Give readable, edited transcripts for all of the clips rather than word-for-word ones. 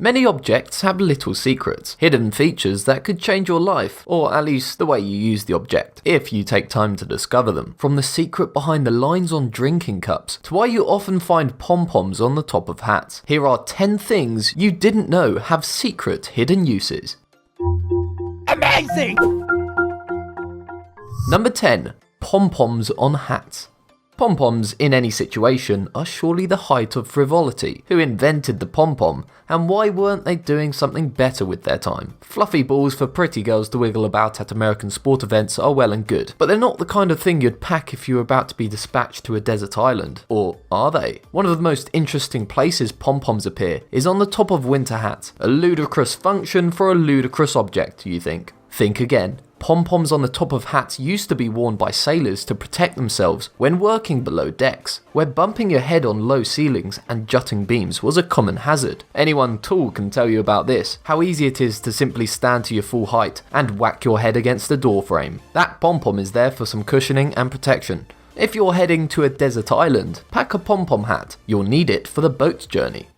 Many objects have little secrets, hidden features that could change your life, or at least the way you use the object, if you take time to discover them. From the secret behind the lines on drinking cups, to why you often find pom-poms on the top of hats. Here are 10 things you didn't know have secret hidden uses. Amazing! Number 10. Pom-poms on hats. Pom-poms in any situation are surely the height of frivolity. Who invented the pom-pom, and why weren't they doing something better with their time? Fluffy balls for pretty girls to wiggle about at American sport events are well and good, but they're not the kind of thing you'd pack if you were about to be dispatched to a desert island. Or are they? One of the most interesting places pom-poms appear is on the top of winter hats. A ludicrous function for a ludicrous object, you think? Think again. Pom-poms on the top of hats used to be worn by sailors to protect themselves when working below decks, where bumping your head on low ceilings and jutting beams was a common hazard. Anyone tall can tell you about this, how easy it is to simply stand to your full height and whack your head against a door frame. That pom-pom is there for some cushioning and protection. If you're heading to a desert island, pack a pom-pom hat. You'll need it for the boat journey.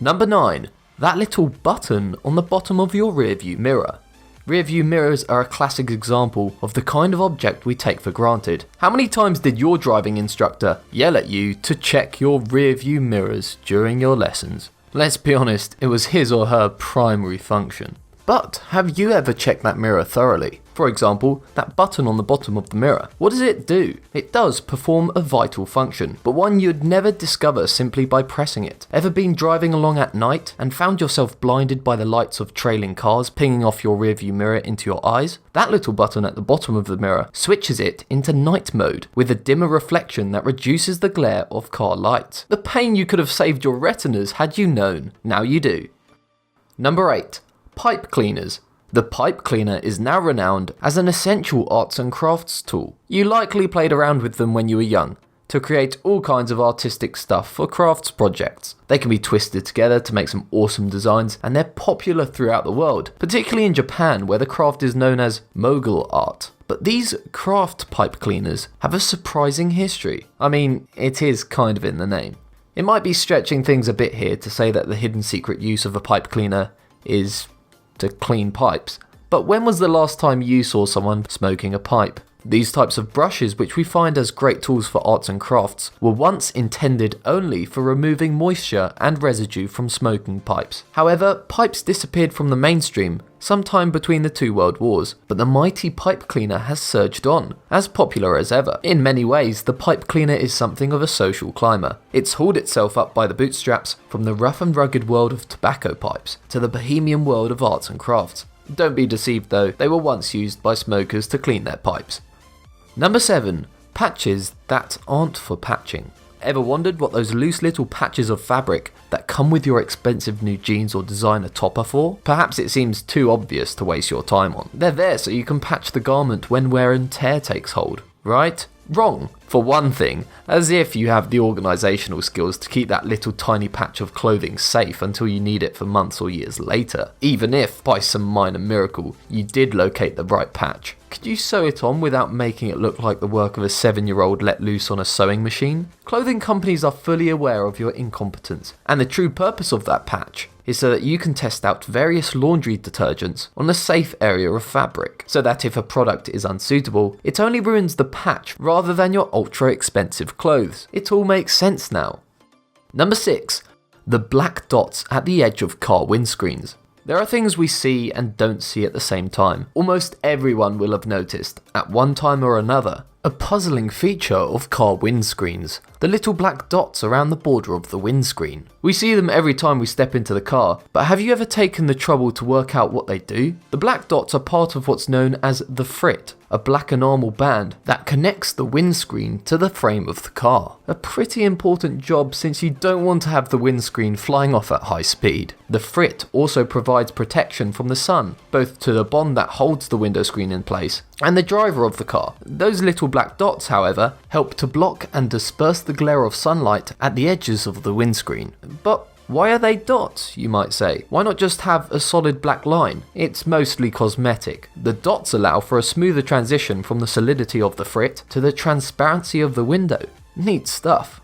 Number 9. That little button on the bottom of your rearview mirror. Rearview mirrors are a classic example of the kind of object we take for granted. How many times did your driving instructor yell at you to check your rearview mirrors during your lessons? Let's be honest, it was his or her primary function. But have you ever checked that mirror thoroughly? For example, that button on the bottom of the mirror. What does it do? It does perform a vital function, but one you'd never discover simply by pressing it. Ever been driving along at night and found yourself blinded by the lights of trailing cars pinging off your rearview mirror into your eyes? That little button at the bottom of the mirror switches it into night mode with a dimmer reflection that reduces the glare of car lights. The pain you could have saved your retinas had you known. Now you do. Number 8. Pipe cleaners. The pipe cleaner is now renowned as an essential arts and crafts tool. You likely played around with them when you were young, to create all kinds of artistic stuff for crafts projects. They can be twisted together to make some awesome designs, and they're popular throughout the world, particularly in Japan where the craft is known as mogul art. But these craft pipe cleaners have a surprising history. I mean, it is kind of in the name. It might be stretching things a bit here to say that the hidden secret use of a pipe cleaner is to clean pipes. But when was the last time you saw someone smoking a pipe? These types of brushes, which we find as great tools for arts and crafts, were once intended only for removing moisture and residue from smoking pipes. However, pipes disappeared from the mainstream sometime between the two world wars, but the mighty pipe cleaner has surged on, as popular as ever. In many ways, the pipe cleaner is something of a social climber. It's hauled itself up by the bootstraps from the rough and rugged world of tobacco pipes to the bohemian world of arts and crafts. Don't be deceived though, they were once used by smokers to clean their pipes. Number 7. Patches that aren't for patching. Ever wondered what those loose little patches of fabric that come with your expensive new jeans or designer top are for? Perhaps it seems too obvious to waste your time on. They're there so you can patch the garment when wear and tear takes hold, right? Wrong. For one thing, as if you have the organisational skills to keep that little tiny patch of clothing safe until you need it for months or years later. Even if, by some minor miracle, you did locate the right patch. Could you sew it on without making it look like the work of a 7-year-old let loose on a sewing machine? Clothing companies are fully aware of your incompetence, and the true purpose of that patch is so that you can test out various laundry detergents on a safe area of fabric, so that if a product is unsuitable, it only ruins the patch rather than your ultra expensive clothes. It all makes sense now. Number 6. The black dots at the edge of car windscreens. There are things we see and don't see at the same time. Almost everyone will have noticed, at one time or another, a puzzling feature of car windscreens. The little black dots around the border of the windscreen. We see them every time we step into the car, but have you ever taken the trouble to work out what they do? The black dots are part of what's known as the frit, a black enamel band that connects the windscreen to the frame of the car. A pretty important job since you don't want to have the windscreen flying off at high speed. The frit also provides protection from the sun, both to the bond that holds the window screen in place and the driver of the car. Those little black dots, however, help to block and disperse the glare of sunlight at the edges of the windscreen. But why are they dots, you might say? Why not just have a solid black line? It's mostly cosmetic. The dots allow for a smoother transition from the solidity of the frit to the transparency of the window. Neat stuff.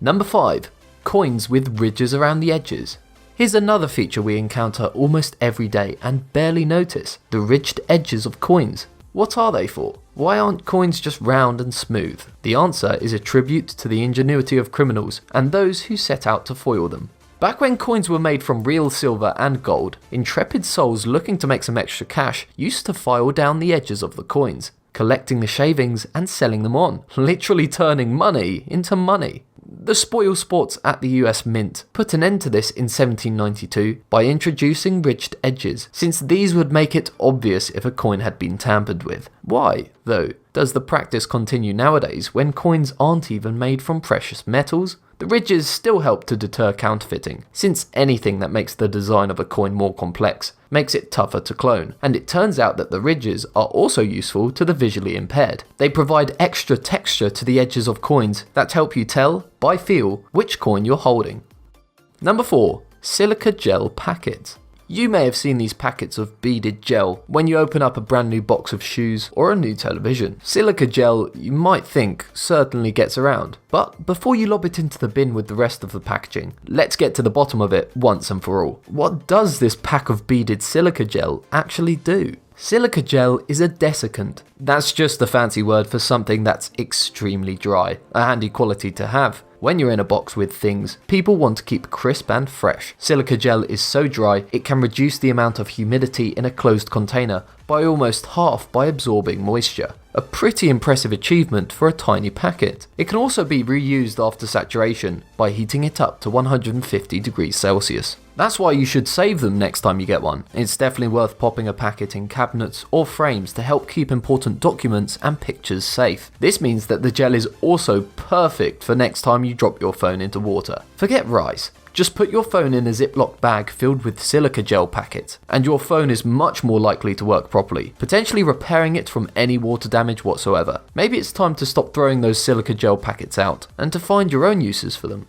Number 5. Coins with ridges around the edges. Here's another feature we encounter almost every day and barely notice: the ridged edges of coins. What are they for? Why aren't coins just round and smooth? The answer is a tribute to the ingenuity of criminals and those who set out to foil them. Back when coins were made from real silver and gold, intrepid souls looking to make some extra cash used to file down the edges of the coins, collecting the shavings and selling them on, literally turning money into money. The spoil sports at the US Mint put an end to this in 1792 by introducing ridged edges, since these would make it obvious if a coin had been tampered with. Why, though, does the practice continue nowadays when coins aren't even made from precious metals? The ridges still help to deter counterfeiting, since anything that makes the design of a coin more complex makes it tougher to clone, and it turns out that the ridges are also useful to the visually impaired. They provide extra texture to the edges of coins that help you tell, by feel, which coin you're holding. Number 4. Silica gel packets. You may have seen these packets of beaded gel when you open up a brand new box of shoes or a new television. Silica gel, you might think, certainly gets around. But before you lob it into the bin with the rest of the packaging, let's get to the bottom of it once and for all. What does this pack of beaded silica gel actually do? Silica gel is a desiccant. That's just a fancy word for something that's extremely dry, a handy quality to have. When you're in a box with things, people want to keep crisp and fresh. Silica gel is so dry, it can reduce the amount of humidity in a closed container by almost half by absorbing moisture. A pretty impressive achievement for a tiny packet. It can also be reused after saturation by heating it up to 150 degrees Celsius. That's why you should save them next time you get one. It's definitely worth popping a packet in cabinets or frames to help keep important documents and pictures safe. This means that the gel is also perfect for next time you drop your phone into water. Forget rice. Just put your phone in a Ziploc bag filled with silica gel packets, and your phone is much more likely to work properly, potentially repairing it from any water damage whatsoever. Maybe it's time to stop throwing those silica gel packets out, and to find your own uses for them.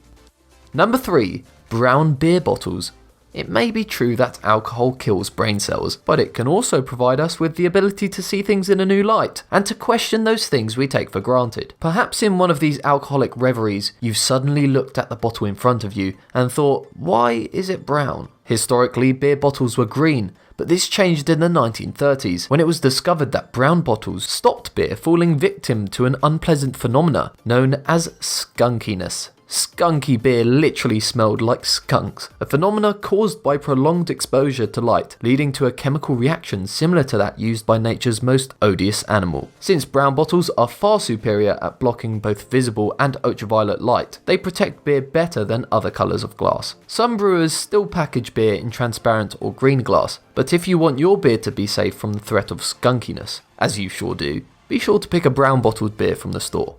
Number 3. Brown beer bottles. It may be true that alcohol kills brain cells, but it can also provide us with the ability to see things in a new light, and to question those things we take for granted. Perhaps in one of these alcoholic reveries, you've suddenly looked at the bottle in front of you and thought, why is it brown? Historically, beer bottles were green, but this changed in the 1930s when it was discovered that brown bottles stopped beer falling victim to an unpleasant phenomena known as skunkiness. Skunky beer literally smelled like skunks, a phenomena caused by prolonged exposure to light, leading to a chemical reaction similar to that used by nature's most odious animal. Since brown bottles are far superior at blocking both visible and ultraviolet light, they protect beer better than other colours of glass. Some brewers still package beer in transparent or green glass, but if you want your beer to be safe from the threat of skunkiness, as you sure do, be sure to pick a brown bottled beer from the store.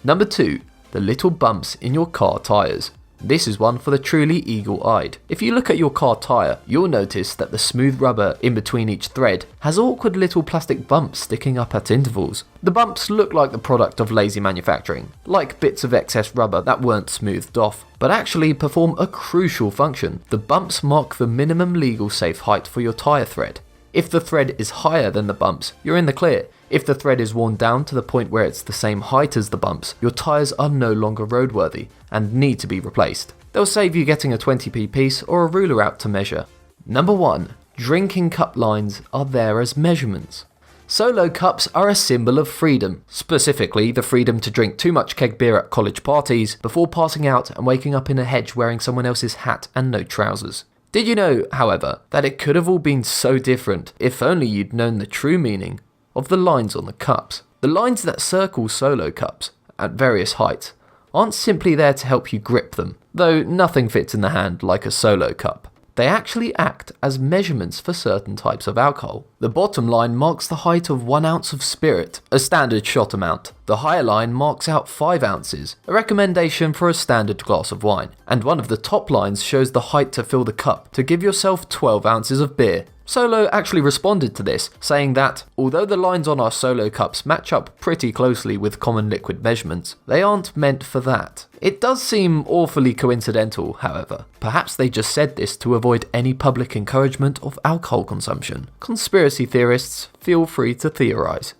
Number 2. The little bumps in your car tyres. This is one for the truly eagle-eyed. If you look at your car tyre, you'll notice that the smooth rubber in between each thread has awkward little plastic bumps sticking up at intervals. The bumps look like the product of lazy manufacturing, like bits of excess rubber that weren't smoothed off, but actually perform a crucial function. The bumps mark the minimum legal safe height for your tyre thread. If the thread is higher than the bumps, you're in the clear. If the thread is worn down to the point where it's the same height as the bumps, your tyres are no longer roadworthy and need to be replaced. They'll save you getting a 20p piece or a ruler out to measure. Number 1. Drinking cup lines are there as measurements. Solo cups are a symbol of freedom, specifically the freedom to drink too much keg beer at college parties before passing out and waking up in a hedge wearing someone else's hat and no trousers. Did you know, however, that it could have all been so different if only you'd known the true meaning of the lines on the cups? The lines that circle solo cups at various heights aren't simply there to help you grip them, though nothing fits in the hand like a solo cup. They actually act as measurements for certain types of alcohol. The bottom line marks the height of 1 ounce of spirit, a standard shot amount. The higher line marks out 5 ounces, a recommendation for a standard glass of wine. And one of the top lines shows the height to fill the cup to give yourself 12 ounces of beer. Solo actually responded to this, saying that, although the lines on our Solo cups match up pretty closely with common liquid measurements, they aren't meant for that. It does seem awfully coincidental, however. Perhaps they just said this to avoid any public encouragement of alcohol consumption. Conspiracy theorists, feel free to theorise.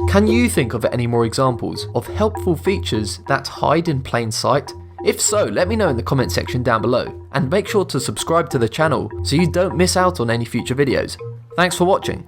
Can you think of any more examples of helpful features that hide in plain sight If so, let me know in the comment section down below, and make sure to subscribe to the channel so you don't miss out on any future videos. Thanks for watching.